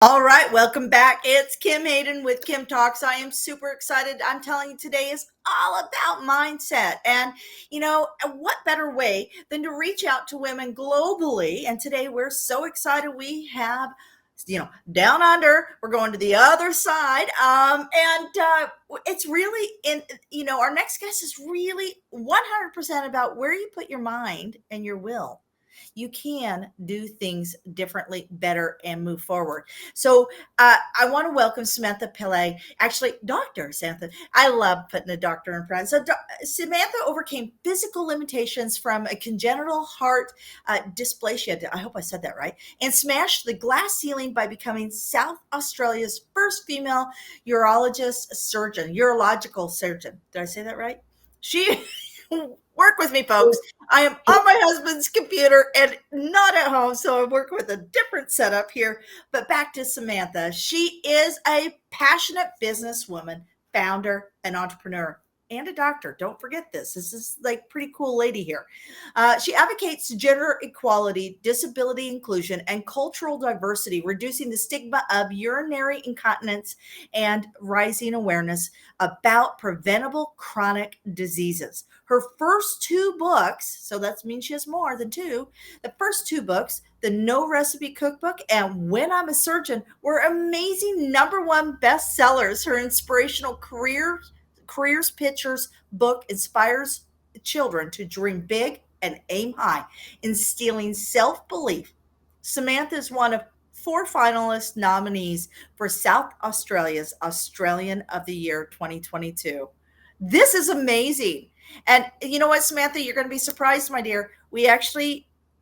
All right, welcome back. It's Kim Hayden with Kim Talks. I am super excited. I'm telling you, today is all about mindset. And, what better way than to reach out to women globally? And today we're so excited. We have, down under, we're going to the other side. It's really our next guest is really 100% about where you put your mind and your will. You can do things differently, better, and move forward. So I want to welcome Samantha Pillay, actually Dr. Samantha. I love putting a doctor in front. So Samantha overcame physical limitations from a congenital heart dysplasia. I hope I said that right. And smashed the glass ceiling by becoming South Australia's first female urological surgeon. Did I say that right? She work with me, folks. I am on my husband's computer and not at home, so I'm working with a different setup here. But back to Samantha. She is a passionate businesswoman, founder, and entrepreneur, and a doctor. Don't forget this. This is like pretty cool lady here. She advocates gender equality, disability inclusion, and cultural diversity, reducing the stigma of urinary incontinence and rising awareness about preventable chronic diseases. Her first two books, so that means she has more than two, the first two books, the No Recipe Cookbook and When I'm a Surgeon, were amazing #1 bestsellers. Her inspirational careers pictures book inspires children to dream big and aim high, instilling self-belief. Samantha is one of 4 finalist nominees for South Australia's Australian of the Year 2022. This is amazing. And you know what, Samantha, you're going to be surprised, my dear.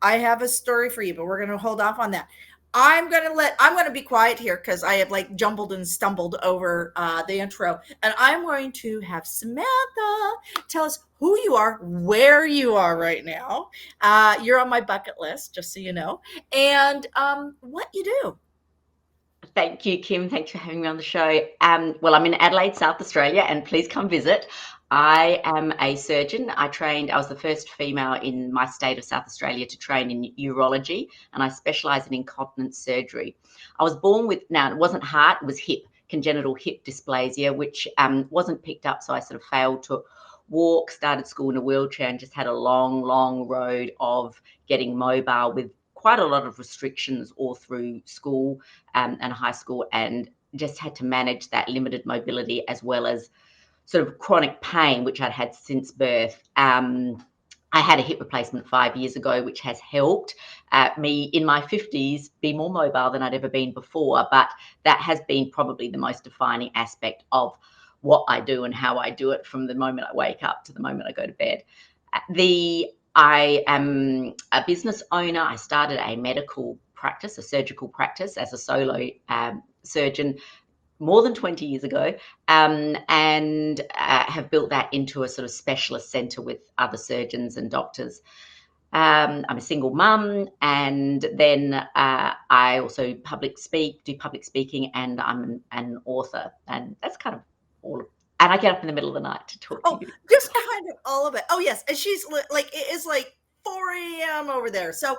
I have a story for you, but we're going to hold off on that. I'm going to be quiet here because I have like jumbled and stumbled over the intro. And I'm going to have Samantha tell us who you are, where you are right now. You're on my bucket list, just so you know, and what you do. Thank you, Kim. Thanks for having me on the show. Well, I'm in Adelaide, South Australia, and please come visit. I am a surgeon. I was the first female in my state of South Australia to train in urology, and I specialise in incontinence surgery. I was born with, now it wasn't heart, it was hip, congenital hip dysplasia, which wasn't picked up, so I sort of failed to walk, started school in a wheelchair, and just had a long, long road of getting mobile with quite a lot of restrictions all through school and high school, and just had to manage that limited mobility as well as sort of chronic pain, which I'd had since birth. I had a hip replacement 5 years ago, which has helped me in my 50s be more mobile than I'd ever been before. But that has been probably the most defining aspect of what I do and how I do it, from the moment I wake up to the moment I go to bed. I am a business owner. I started a medical practice, a surgical practice, as a solo surgeon more than 20 years ago, and have built that into a sort of specialist centre with other surgeons and doctors. I'm a single mum, and then I also do public speaking, and I'm an author, and that's kind of all of. And I get up in the middle of the night to talk to you. Just kind of all of it. Oh, yes. And she's like, it is like 4 a.m. over there. So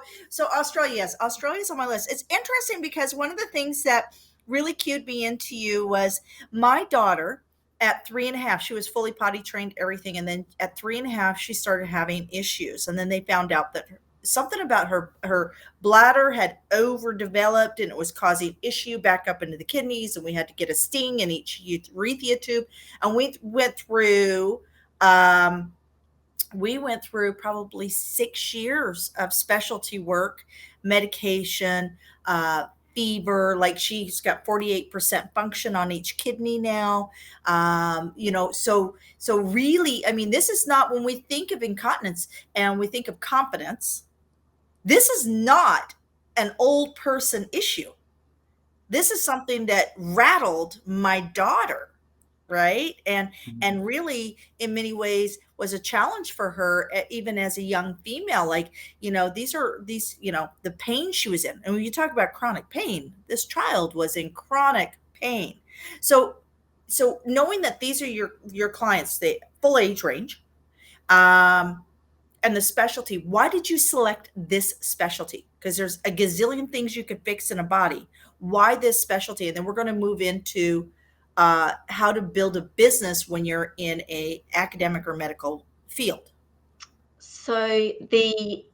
Australia, yes, Australia's on my list. It's interesting because one of the things that really cued me into you was my daughter at 3.5. She was fully potty trained, everything. And then at 3.5, she started having issues. And then they found out that something about her bladder had overdeveloped and it was causing issue back up into the kidneys, and we had to get a sting in each urethra tube. And we went through probably 6 years of specialty work, medication, fever. Like, she's got 48% function on each kidney now. So really, I mean, this is not, when we think of incontinence and we think of confidence, this is not an old person issue. This is something that rattled my daughter, right? And really, in many ways, was a challenge for her, even as a young female. Like, the pain she was in. And when you talk about chronic pain, this child was in chronic pain. So knowing that these are your clients, the full age range, and the specialty, why did you select this specialty? Because there's a gazillion things you could fix in a body. why this specialty, and then we're going to move into how to build a business when you're in a academic or medical field. So the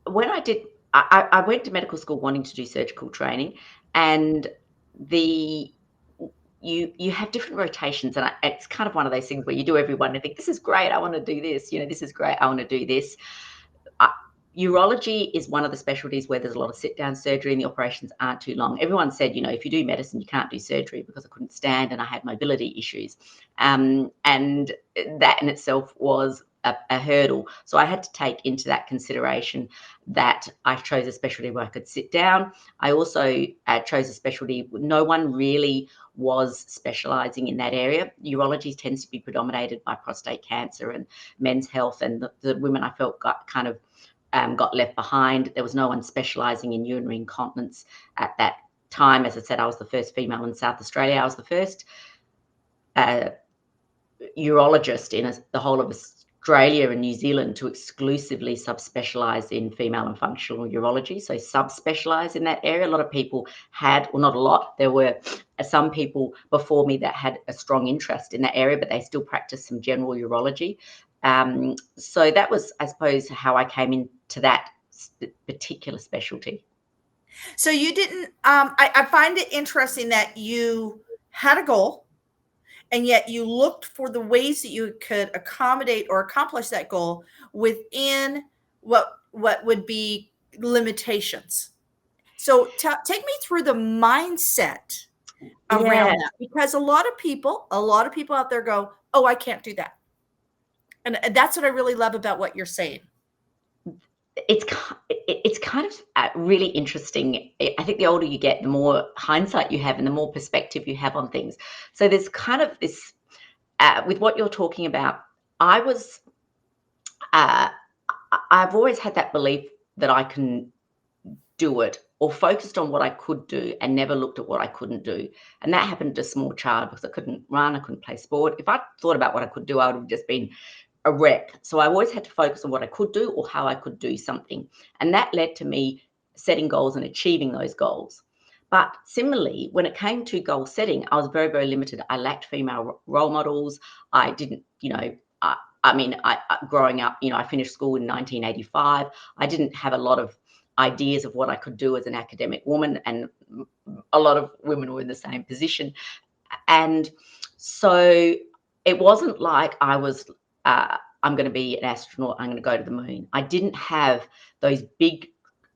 when I went to medical school wanting to do surgical training, and the you have different rotations, and it's kind of one of those things where you do everyone and think, this is great, I want to do this, this is great, I want to do this. Urology is one of the specialties where there's a lot of sit-down surgery and the operations aren't too long. Everyone said, if you do medicine, you can't do surgery, because I couldn't stand and I had mobility issues. And that in itself was a hurdle. So I had to take into that consideration that I chose a specialty where I could sit down. I also chose a specialty, no one really was specializing in that area. Urology tends to be predominated by prostate cancer and men's health, and the women I felt got left behind. There was no one specialising in urinary incontinence at that time. As I said, I was the first female in South Australia. I was the first urologist in the whole of Australia and New Zealand to exclusively subspecialise in female and functional urology, so subspecialise in that area. A lot of people had, well, not a lot, there were some people before me that had a strong interest in that area, but they still practiced some general urology. So that was, I suppose, how I came into that particular specialty. So you didn't, I find it interesting that you had a goal, and yet you looked for the ways that you could accommodate or accomplish that goal within what would be limitations. So take me through the mindset Yeah, around that, because a lot of people out there go, oh, I can't do that. And that's what I really love about what you're saying. it's kind of really interesting. I think the older you get, the more hindsight you have and the more perspective you have on things. So there's kind of this, with what you're talking about, I've always had that belief that I can do it, or focused on what I could do and never looked at what I couldn't do. And that happened to a small child, because I couldn't run, I couldn't play sport. If I thought about what I could do, I would have just been a wreck. So I always had to focus on what I could do or how I could do something. And that led to me setting goals and achieving those goals. But similarly, when it came to goal setting, I was very, very limited. I lacked female role models. I didn't, growing up, I finished school in 1985. I didn't have a lot of ideas of what I could do as an academic woman, and a lot of women were in the same position. And so it wasn't like I was, I'm going to be an astronaut, I'm going to go to the moon. I didn't have those big,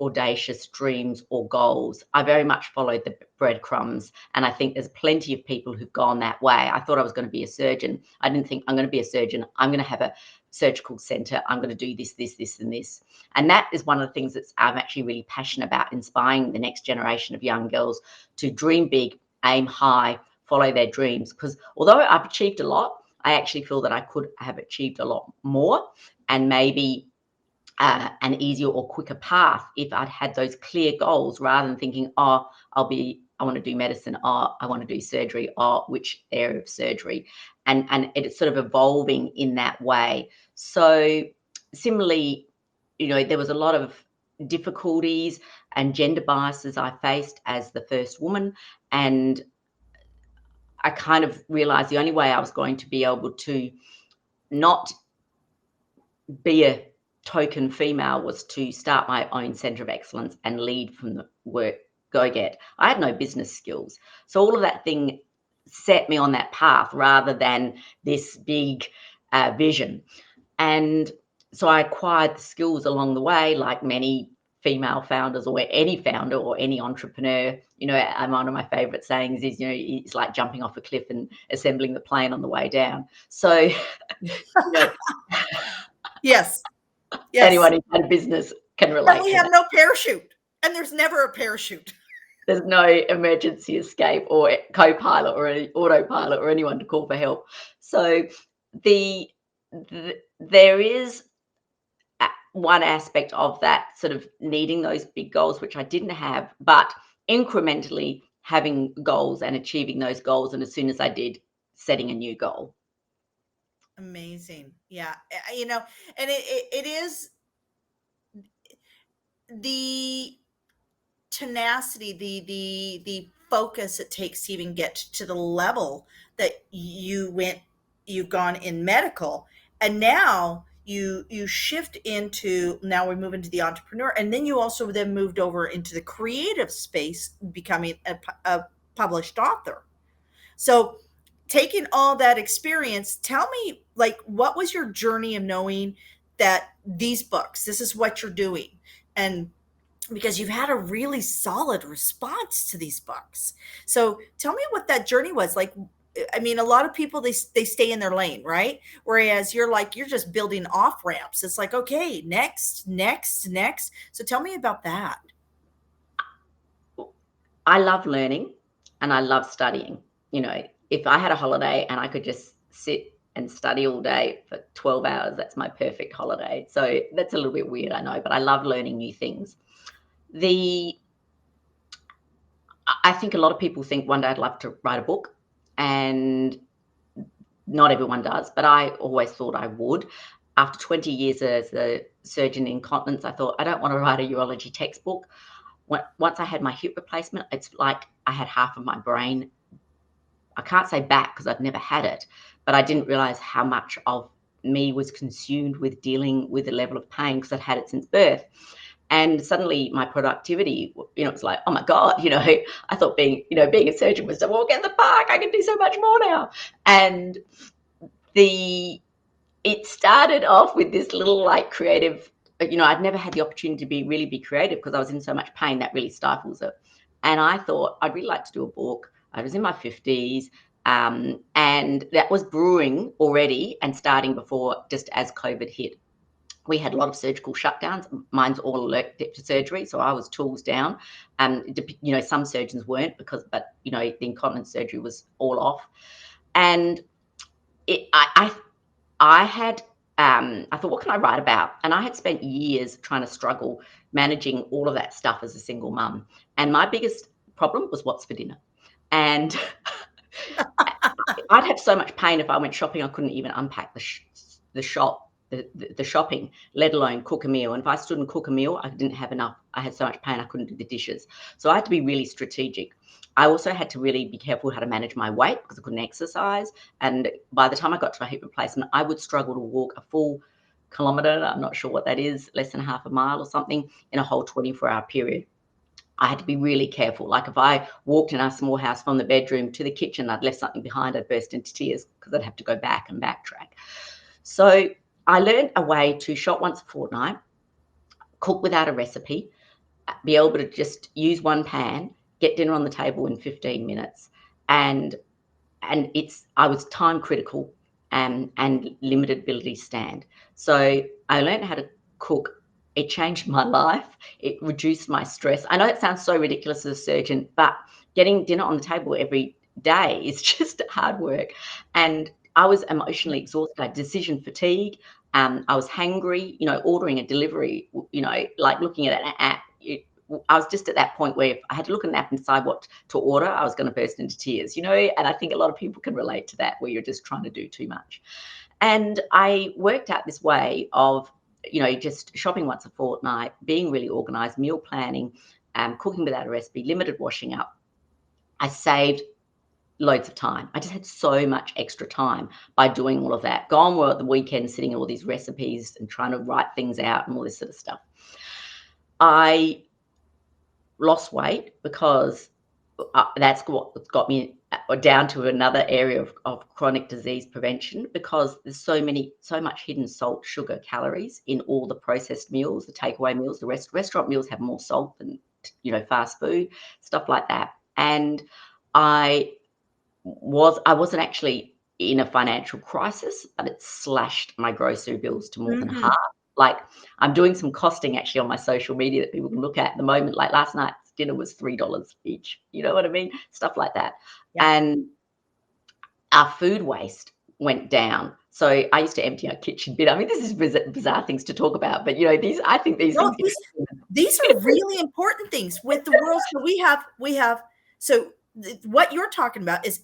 audacious dreams or goals. I very much followed the breadcrumbs, and I think there's plenty of people who've gone that way. I thought I was going to be a surgeon. I didn't think I'm going to be a surgeon, I'm going to have a surgical centre, I'm going to do this, this, this, and this. And that is one of the things that I'm actually really passionate about, inspiring the next generation of young girls to dream big, aim high, follow their dreams. Because although I've achieved a lot, I actually feel that I could have achieved a lot more, and maybe an easier or quicker path if I'd had those clear goals, rather than thinking, oh, I want to do medicine, oh, I want to do surgery, oh, which area of surgery. And it's sort of evolving in that way. So similarly, there was a lot of difficulties and gender biases I faced as the first woman. And I kind of realized the only way I was going to be able to not be a token female was to start my own centre of excellence and lead from the work go get. I had no business skills. So all of that thing set me on that path, rather than this big vision. And so I acquired the skills along the way, like many female founders, or any founder or any entrepreneur. One of my favorite sayings is, it's like jumping off a cliff and assembling the plane on the way down. So, Yes. anyone who's had a business can relate. And we have no parachute, and there's never a parachute. There's no emergency escape or co-pilot or autopilot or anyone to call for help. So there is one aspect of that, sort of needing those big goals, which I didn't have, but incrementally having goals and achieving those goals. And as soon as I did, setting a new goal. Amazing. Yeah. And it is the tenacity, the focus it takes to even get to the level that you've gone in medical, and now you shift into, now we move into the entrepreneur, and then you also then moved over into the creative space, becoming a published author. So taking all that experience, tell me, like, what was your journey of knowing that these books, this is what you're doing? And because you've had a really solid response to these books. So tell me what that journey was like. I mean, a lot of people, they stay in their lane, right? Whereas you're like, you're just building off ramps. It's like, okay, next, next, next. So tell me about that. I love learning and I love studying. You know, if I had a holiday and I could just sit and study all day for 12 hours, that's my perfect holiday. So that's a little bit weird, I know, but I love learning new things. The I think a lot of people think one day I'd love to write a book, and not everyone does, but I always thought I would. After 20 years as a surgeon in incontinence, I thought I don't want to write a urology textbook. Once I had my hip replacement, it's like I had half of my brain. I can't say back because I've never had it, but I didn't realize how much of me was consumed with dealing with the level of pain because I'd had it since birth. And suddenly my productivity, it was like, oh my God, I thought being a surgeon was to walk in the park. I can do so much more now. And it started off with this little like creative, I'd never had the opportunity to really be creative because I was in so much pain that really stifles it. And I thought I'd really like to do a book. I was in my 50s, and that was brewing already and starting before, just as COVID hit. We had a lot of surgical shutdowns. Mine's all elective surgery, so I was tools down. Some surgeons weren't but the incontinence surgery was all off. And I thought, what can I write about? And I had spent years trying to struggle managing all of that stuff as a single mum. And my biggest problem was what's for dinner. And I'd have so much pain if I went shopping, I couldn't even unpack the shopping, let alone cook a meal. And if I stood and cook a meal, I didn't have enough. I had so much pain, I couldn't do the dishes. So I had to be really strategic. I also had to really be careful how to manage my weight because I couldn't exercise. And by the time I got to my hip replacement, I would struggle to walk a full kilometre. I'm not sure what that is, less than half a mile or something, in a whole 24-hour period. I had to be really careful. Like if I walked in our small house from the bedroom to the kitchen, I'd left something behind, I'd burst into tears because I'd have to go back and backtrack. So I learned a way to shop once a fortnight, cook without a recipe, be able to just use one pan, get dinner on the table in 15 minutes. And I was time critical, and limited ability to stand. So I learned how to cook. It changed my life. It reduced my stress. I know it sounds so ridiculous as a surgeon, but getting dinner on the table every day is just hard work. And I was emotionally exhausted. I had decision fatigue. I was hangry, ordering a delivery, like looking at an app. I was just at that point where if I had to look at an app and decide what to order, I was going to burst into tears, and I think a lot of people can relate to that, where you're just trying to do too much. And I worked out this way of, just shopping once a fortnight, being really organized, meal planning, cooking without a recipe, limited washing up. I saved loads of time. I just had so much extra time by doing all of that. Gone were the weekends sitting in all these recipes and trying to write things out and all this sort of stuff. I lost weight because that's what got me down to another area of chronic disease prevention, because there's so much hidden salt, sugar, calories in all the processed meals, the takeaway meals. The restaurant meals have more salt than fast food, stuff like that. And I wasn't actually in a financial crisis, but it slashed my grocery bills to more than half. Like, I'm doing some costing actually on my social media that people can look at the moment. Like last night's dinner was $3 each. You know what I mean? Stuff like that. Yeah. And our food waste went down. So I used to empty our kitchen bin. I mean, this is bizarre things to talk about, but I think these things. These are really important things with the world. So we have. So what you're talking about is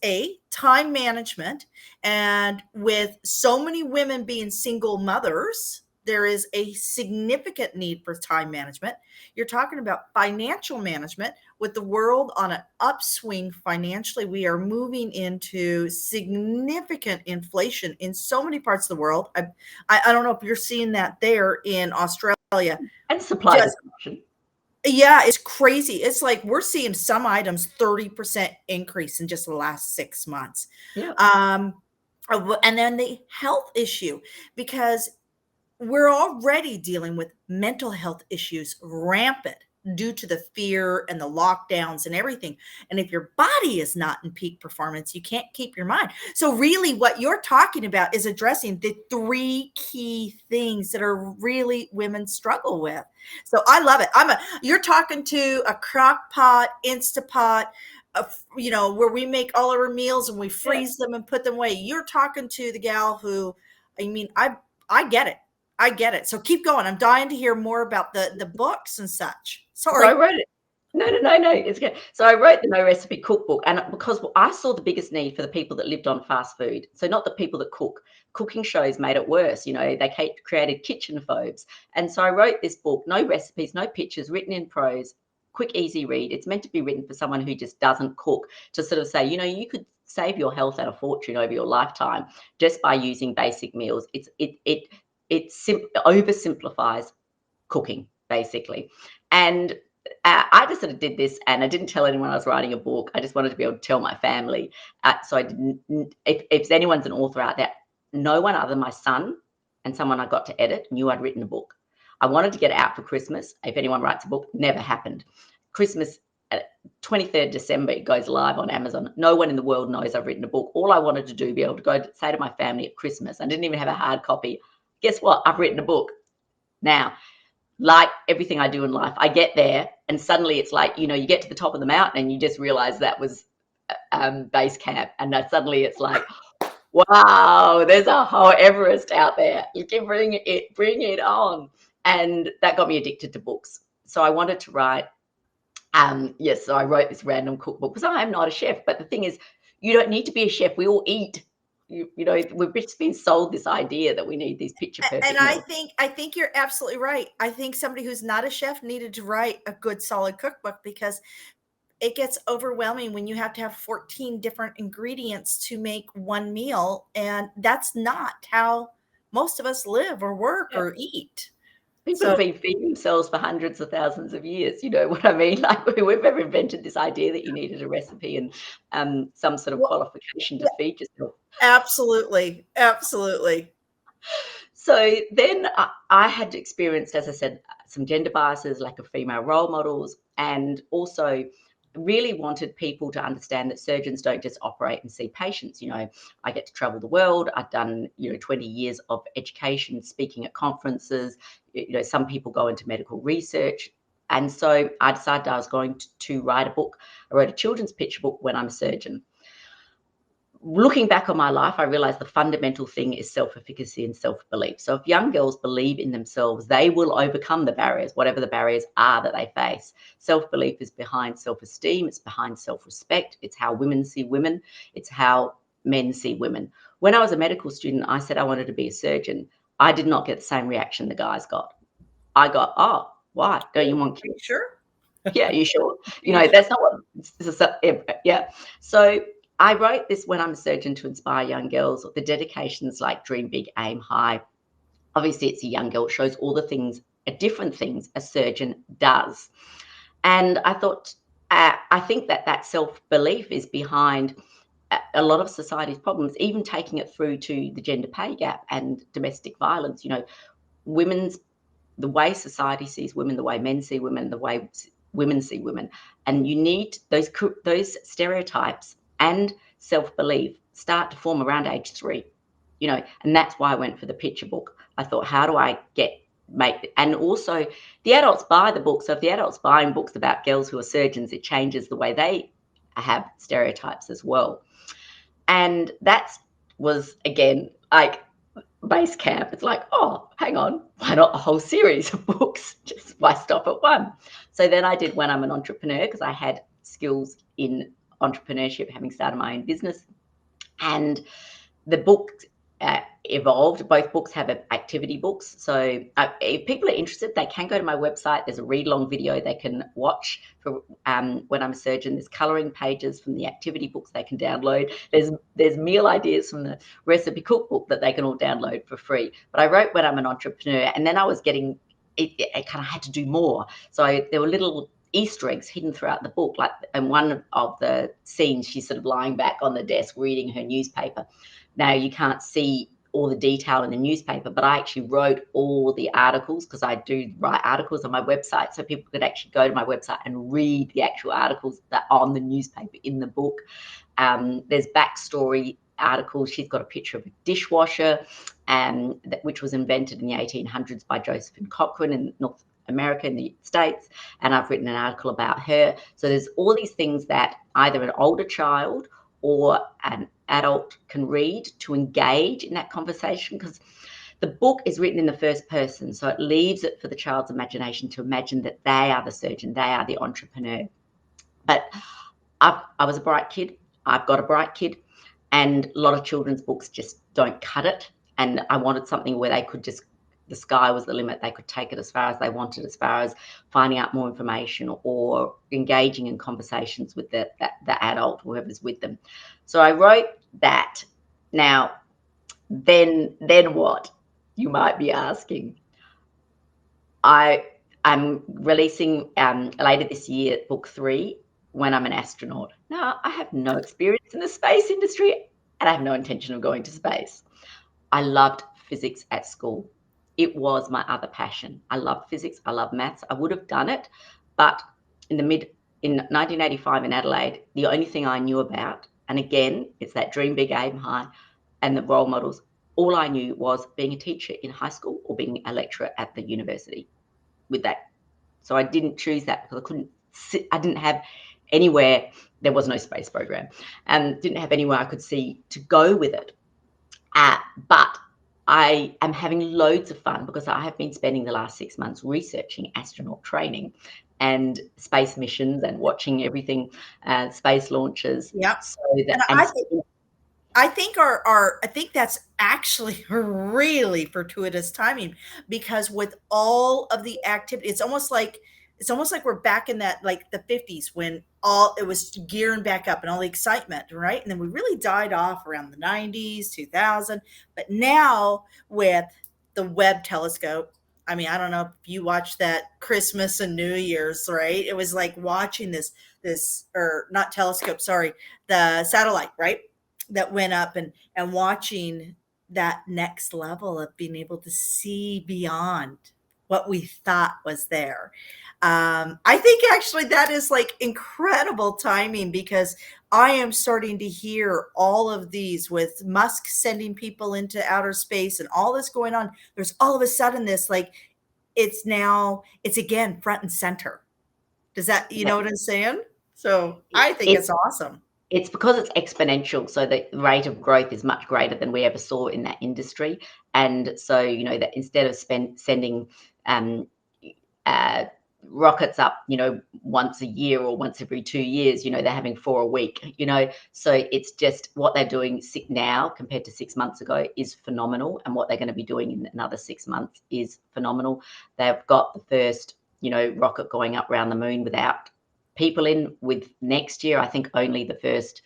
time management, and with so many women being single mothers, There is a significant need for time management. You're talking about financial management. With the world on an upswing financially, we are moving into significant inflation in so many parts of the world. I don't know if you're seeing that there in Australia. And supply Just disruption. yeah, it's crazy. It's like we're seeing some items 30% increase in just the last 6 months. Yeah. Um, and then the health issue, because we're already dealing with mental health issues rampant due to the fear and the lockdowns and everything. And if your body is not in peak performance, you can't keep your mind. So, really, what you're talking about is addressing the three key things that are really women struggle with. So, I love it. You're talking to a crock pot, Instapot, where we make all of our meals and we Yeah. freeze them and put them away. You're talking to the gal who, I mean, I get it. I get it. So keep going. I'm dying to hear more about the books and such. So I Sorry. wrote it. No, it's good. So I wrote the No Recipe Cookbook, and because I saw the biggest need for the people that lived on fast food. So not the people that cook. Cooking shows made it worse. They created kitchen phobes. And so I wrote this book, no recipes, no pictures, written in prose, quick, easy read. It's meant to be written for someone who just doesn't cook, to sort of say, you could save your health and a fortune over your lifetime just by using basic meals. It oversimplifies cooking, basically. And I just sort of did this, and I didn't tell anyone I was writing a book. I just wanted to be able to tell my family. So I didn't. If anyone's an author out there, no one other than my son and someone I got to edit knew I'd written a book. I wanted to get it out for Christmas. If anyone writes a book, never happened. Christmas, 23rd December, it goes live on Amazon. No one in the world knows I've written a book. All I wanted to do, be able to go say to my family at Christmas. I didn't even have a hard copy. Guess what? I've written a book. Now, like everything I do in life, I get there and suddenly it's like, you get to the top of the mountain and you just realize that was base camp. And suddenly it's like, wow, there's a whole Everest out there. You can bring it on. And that got me addicted to books. So I wanted to write, so I wrote this random cookbook because I am not a chef. But the thing is, you don't need to be a chef. We all eat. We've just been sold this idea that we need these picture And perfect I meals. think I think you're absolutely right. I think somebody who's not a chef needed to write a good solid cookbook, because it gets overwhelming when you have to have 14 different ingredients to make one meal, and that's not how most of us live or work Yeah. or eat. People So have been feeding themselves for hundreds of thousands of years. You know what I mean? Like, whoever invented this idea that you needed a recipe and some sort of well, qualification to yeah, feed yourself. absolutely, absolutely. So then I had experienced, as I said, some gender biases, lack of female role models, and also really wanted people to understand that surgeons don't just operate and see patients. I get to travel the world. I've done 20 years of education, speaking at conferences. Some people go into medical research. And so I decided I was going to write a book. I wrote a children's picture book when I'm a surgeon. Looking back on my life, I realized the fundamental thing is self-efficacy and self-belief. So if young girls believe in themselves, they will overcome the barriers, whatever the barriers are that they face. Self-belief is behind self-esteem. It's behind self-respect. It's how women see women. It's how men see women. When I was a medical student, I said I wanted to be a surgeon. I did not get the same reaction the guys got. I got, oh, why? Don't you want Are you kids? sure? Yeah, you sure? Are you sure? That's not what, yeah. So I wrote this when I'm a surgeon to inspire young girls. The dedication's like dream big, aim high. Obviously, it's a young girl. It shows all the things, different things a surgeon does. And I thought, I think that self-belief is behind a lot of society's problems, even taking it through to the gender pay gap and domestic violence. Women's the way society sees women, the way men see women, the way women see women. And you need those stereotypes and self-belief start to form around age 3, and that's why I went for the picture book. I thought, how do I and also the adults buy the book. So if the adults buying books about girls who are surgeons, it changes the way they have stereotypes as well. And that was, again, like base camp. It's like, oh, hang on, why not a whole series of books? Just why stop at one? So then I did When I'm an Entrepreneur, because I had skills in entrepreneurship, having started my own business. And the book evolved. Both books have activity books. So if people are interested, they can go to my website. There's a read-along video they can watch for when I'm a surgeon. There's colouring pages from the activity books they can download. There's meal ideas from the Recipe Cookbook that they can all download for free. But I wrote When I'm an Entrepreneur, and then I was getting it kind of had to do more. So there were little Easter eggs hidden throughout the book. Like in one of the scenes, she's sort of lying back on the desk reading her newspaper. Now you can't see all the detail in the newspaper, but I actually wrote all the articles, because I do write articles on my website, so people could actually go to my website and read the actual articles that are on the newspaper in the book. There's backstory articles. She's got a picture of a dishwasher, which was invented in the 1800s by Josephine Cochrane in North America, in the States, and I've written an article about her. So there's all these things that either an older child or an adult can read to engage in that conversation, because the book is written in the first person, so it leaves it for the child's imagination to imagine that they are the surgeon, they are the entrepreneur. But I was a bright kid. I've got a bright kid, and a lot of children's books just don't cut it. And I wanted something where they could just, the sky was the limit. They could take it as far as they wanted, as far as finding out more information or engaging in conversations with the adult, whoever's with them. So I wrote that. Now, then what? You might be asking. I'm releasing later this year book 3, When I'm an Astronaut. Now, I have no experience in the space industry, and I have no intention of going to space. I loved physics at school. It was my other passion. I love physics. I love maths. I would have done it, but in 1985 in Adelaide, the only thing I knew about, and again, it's that dream big, aim high, and the role models, all I knew was being a teacher in high school or being a lecturer at the university with that. So I didn't choose that because I didn't have anywhere, there was no space program, and didn't have anywhere I could see to go with it. But I am having loads of fun because I have been spending the last 6 months researching astronaut training and space missions and watching everything, space launches. Yep. So And that, I think I think that's actually really fortuitous timing, because with all of the activity, it's almost like we're back in that, like the 50s, when all it was gearing back up and all the excitement, right? And then we really died off around the 90s, 2000. But now with the Webb telescope, I mean, I don't know if you watched that Christmas and New Year's, right? It was like watching this, or not telescope, sorry, the satellite, right? That went up, and watching that next level of being able to see beyond what we thought was there. I think actually that is like incredible timing, because I am starting to hear all of these with Musk sending people into outer space and all this going on. There's all of a sudden this, like, it's again front and center. Does that, you yeah, know what I'm saying? So I think it's it's awesome. it's because it's exponential, so the rate of growth is much greater than we ever saw in that industry. And so, that instead of sending um, uh, rockets up, once a year or once every 2 years, they're having 4 a week, so it's just what they're doing now compared to 6 months ago is phenomenal. And what they're going to be doing in another 6 months is phenomenal. They've got the first, rocket going up around the moon without people in. With next year, I think only the first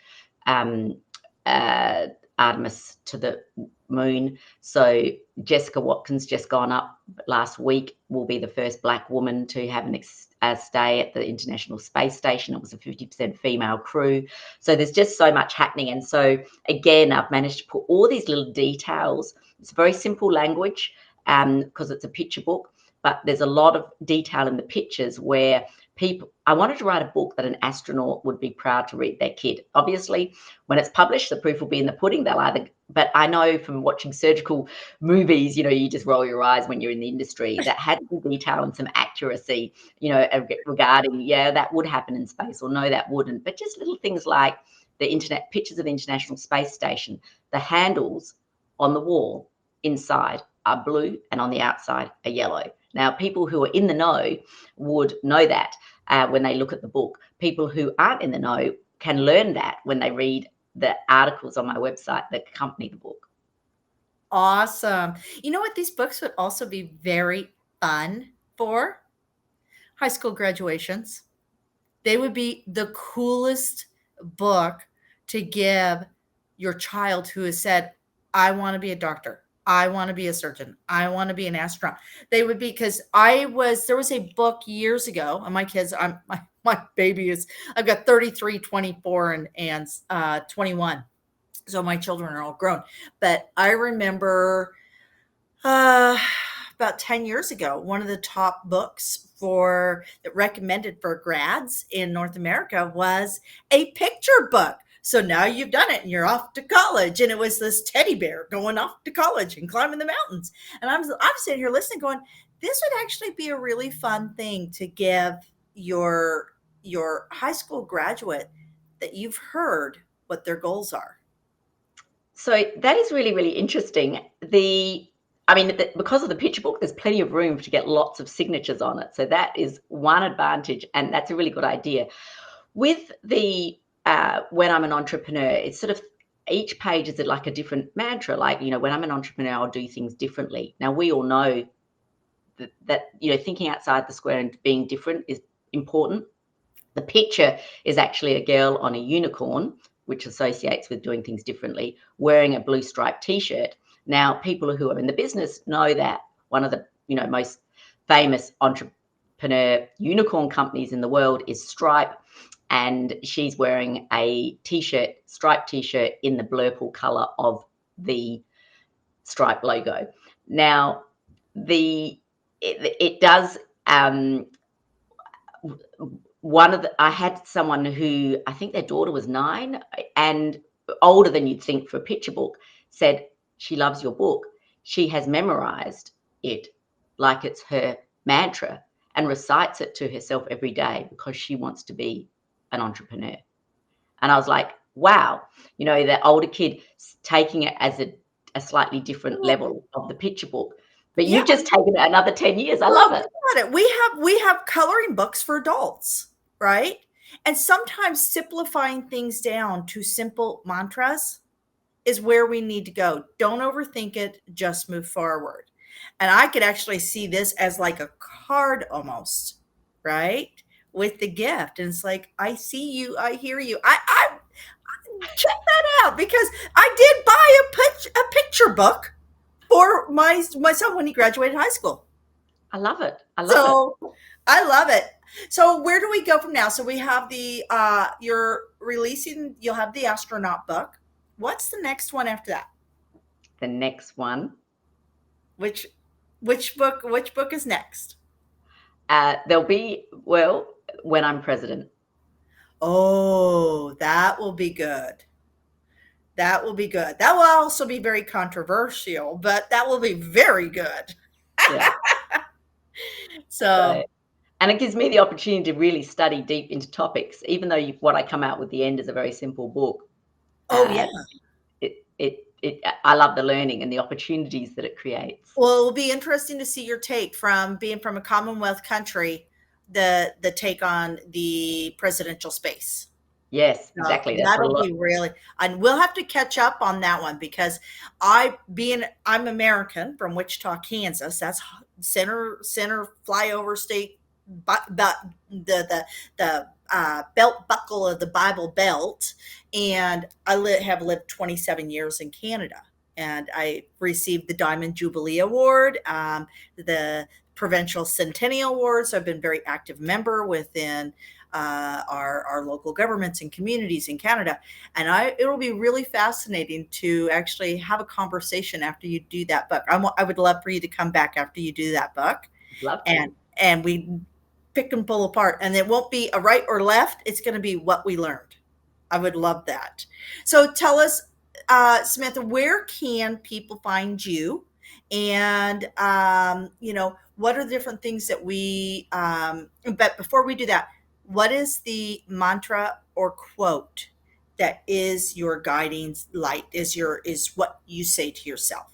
Artemis to the moon. So Jessica Watkins just gone up last week, will be the first Black woman to have a stay at the International Space Station. It was a 50% female crew. So there's just so much happening. And so again, I've managed to put all these little details. It's very simple language because it's a picture book, but there's a lot of detail in the pictures where I wanted to write a book that an astronaut would be proud to read their kid. Obviously, when it's published, the proof will be in the pudding. But I know from watching surgical movies, you just roll your eyes when you're in the industry. That had some detail and some accuracy, regarding, yeah, that would happen in space, or no, that wouldn't. But just little things like the internet pictures of the International Space Station, the handles on the wall inside are blue and on the outside are yellow. Now, people who are in the know would know that when they look at the book. People who aren't in the know can learn that when they read the articles on my website that accompany the book. Awesome. You know what? These books would also be very fun for high school graduations. They would be the coolest book to give your child who has said, I want to be a doctor. I want to be a surgeon. I want to be an astronaut. They would be because there was a book years ago, and my kids, my baby is, I've got 33, 24, and 21. So my children are all grown. But I remember uh, about 10 years ago, one of the top books for that recommended for grads in North America was a picture book. So now you've done it and you're off to college. And it was this teddy bear going off to college and climbing the mountains. And I'm sitting here listening, going, this would actually be a really fun thing to give your high school graduate that you've heard what their goals are. So that is really, really interesting. Because of the picture book, there's plenty of room to get lots of signatures on it. So that is one advantage, and that's a really good idea. With the when I'm an entrepreneur, it's sort of each page is like a different mantra. Like, when I'm an entrepreneur, I'll do things differently. Now, we all know that thinking outside the square and being different is important. The picture is actually a girl on a unicorn, which associates with doing things differently, wearing a blue striped t-shirt. Now, people who are in the business know that one of the most famous entrepreneur unicorn companies in the world is Stripe, and she's wearing a t-shirt, striped t-shirt in the blurple color of the Stripe logo. Now, it does. I had someone who, I think their daughter was 9 and older than you'd think for a picture book, said she loves your book. She has memorized it like it's her mantra and recites it to herself every day because she wants to be an entrepreneur. And I was like, wow, the older kid taking it as a slightly different level of the picture book. But Yeah. you've just taken it another 10 years. I Well, love it. think about it. We have coloring books for adults, right? And sometimes simplifying things down to simple mantras is where we need to go. Don't overthink it, just move forward. And I could actually see this as like a card almost, right? With the gift. And it's like, I see you, I hear you. I check that out because I did buy a picture book for my son when he graduated high school. I love it. I love it. So I love it. So where do we go from now? So we have you'll have the astronaut book. What's the next one after that? The next one, Which which book is next? there'll be, well, when I'm president. Oh, that will be good. That will be good. That will also be very controversial, but that will be very good. Yeah. So, So, and it gives me the opportunity to really study deep into topics, even though what I come out with the end is a very simple book. oh yeah. Uh, I love the learning and the opportunities that it creates. Well, it will be interesting to see your take from being from a Commonwealth country, the take on the presidential space. Yes, So exactly. That's a that'll lot. be really, and we'll have to catch up on that one because I'm American from Wichita, Kansas. That's center flyover state, but the belt buckle of the Bible Belt, and have lived 27 years in Canada, and I received the Diamond Jubilee Award, the Provincial Centennial Award. So I've been a very active member within our local governments and communities in Canada. And it'll be really fascinating to actually have a conversation after you do that book. I would love for you to come back after you do that book, Love to. and we pick and pull apart. And it won't be a right or left. It's going to be what we learned. I would love that. So tell us, Samantha, where can people find you? And what are the different things that but before we do that, what is the mantra or quote that is your guiding light, is what you say to yourself?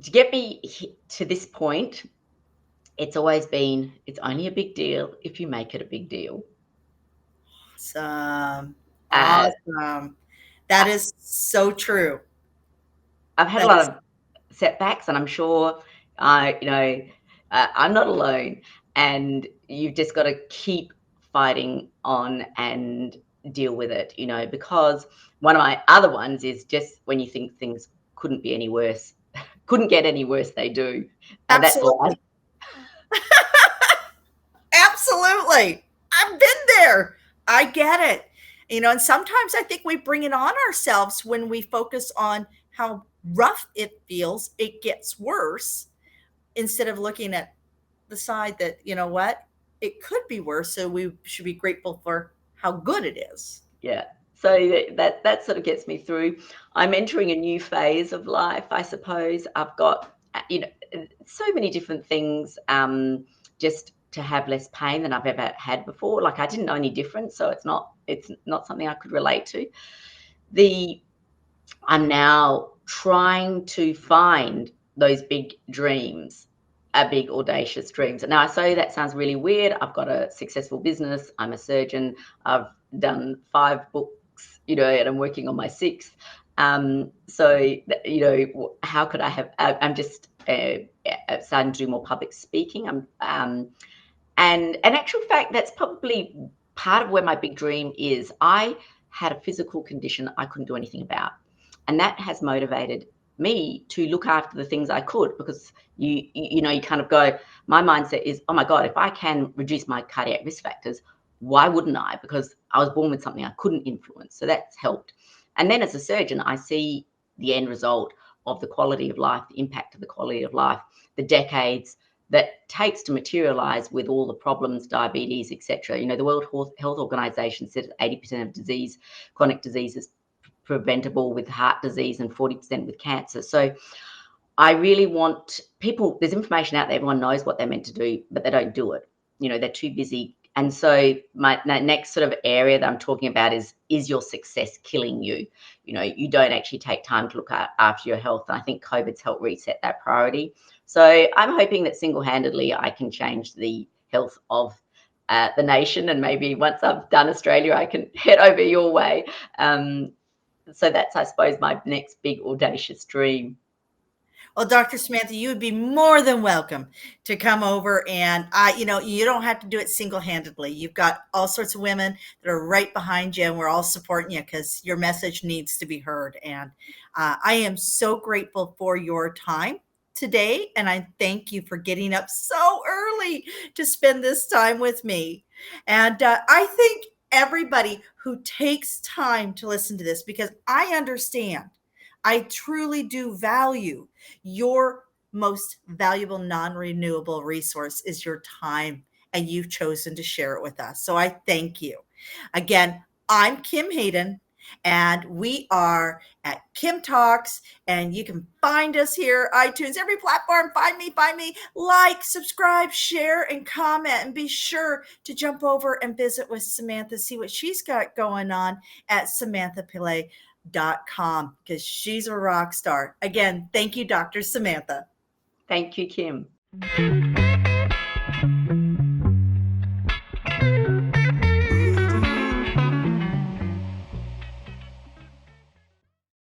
To get me to this point, it's always been, it's only a big deal if you make it a big deal. Awesome. Uh, Awesome. That is so true. I've had a That lot is of setbacks, and I'm sure I'm not alone, and you've just got to keep fighting on and deal with it, because one of my other ones is just when you think things couldn't be any worse, couldn't get any worse, they do. And that's life. Absolutely. Absolutely. I've been there. I get it. And sometimes I think we bring it on ourselves when we focus on how rough it feels, it gets worse, instead of looking at the side that, you know what, it could be worse. So we should be grateful for how good it is. Yeah. So that sort of gets me through. I'm entering a new phase of life, I suppose. I've got, so many different things, just to have less pain than I've ever had before. Like, I didn't know any different, so it's not something I could relate to. I'm now trying to find those big dreams, big audacious dreams. Now, I say that sounds really weird. I've got a successful business. I'm a surgeon. I've done 5 books, and I'm working on my 6th. So, how could I have? I'm just starting to do more public speaking. And in actual fact, that's probably part of where my big dream is. I had a physical condition I couldn't do anything about. And that has motivated me to look after the things I could, because you kind of go, my mindset is, oh my God, if I can reduce my cardiac risk factors, why wouldn't I? Because I was born with something I couldn't influence. So that's helped. And then as a surgeon, I see the end result of the quality of life, the impact of the quality of life, the decades that takes to materialize with all the problems, diabetes, etc. The World Health Organization said 80% of chronic disease is preventable with heart disease and 40% with cancer. So I really want people, there's information out there, everyone knows what they're meant to do, but they don't do it. They're too busy. And so my next sort of area that I'm talking about is your success killing you? You don't actually take time to look after your health. And I think COVID's helped reset that priority. So I'm hoping that single-handedly I can change the health of the nation. And maybe once I've done Australia, I can head over your way. So that's, I suppose, my next big audacious dream. Well, Dr. Samantha, you would be more than welcome to come over, and you don't have to do it single-handedly. You've got all sorts of women that are right behind you, and we're all supporting you because your message needs to be heard. And I am so grateful for your time today, and I thank you for getting up so early to spend this time with me. And I think everybody who takes time to listen to this, because I understand, I truly do value your most valuable non-renewable resource is your time, and you've chosen to share it with us. So I thank you. Again, I'm Kim Hayden, and we are at Kim Talks, and you can find us here, iTunes, every platform. Find me, like, subscribe, share, and comment, and be sure to jump over and visit with Samantha, see what she's got going on at samanthapillay.com, because she's a rock star. Again, thank you, Dr. Samantha. Thank you, Kim.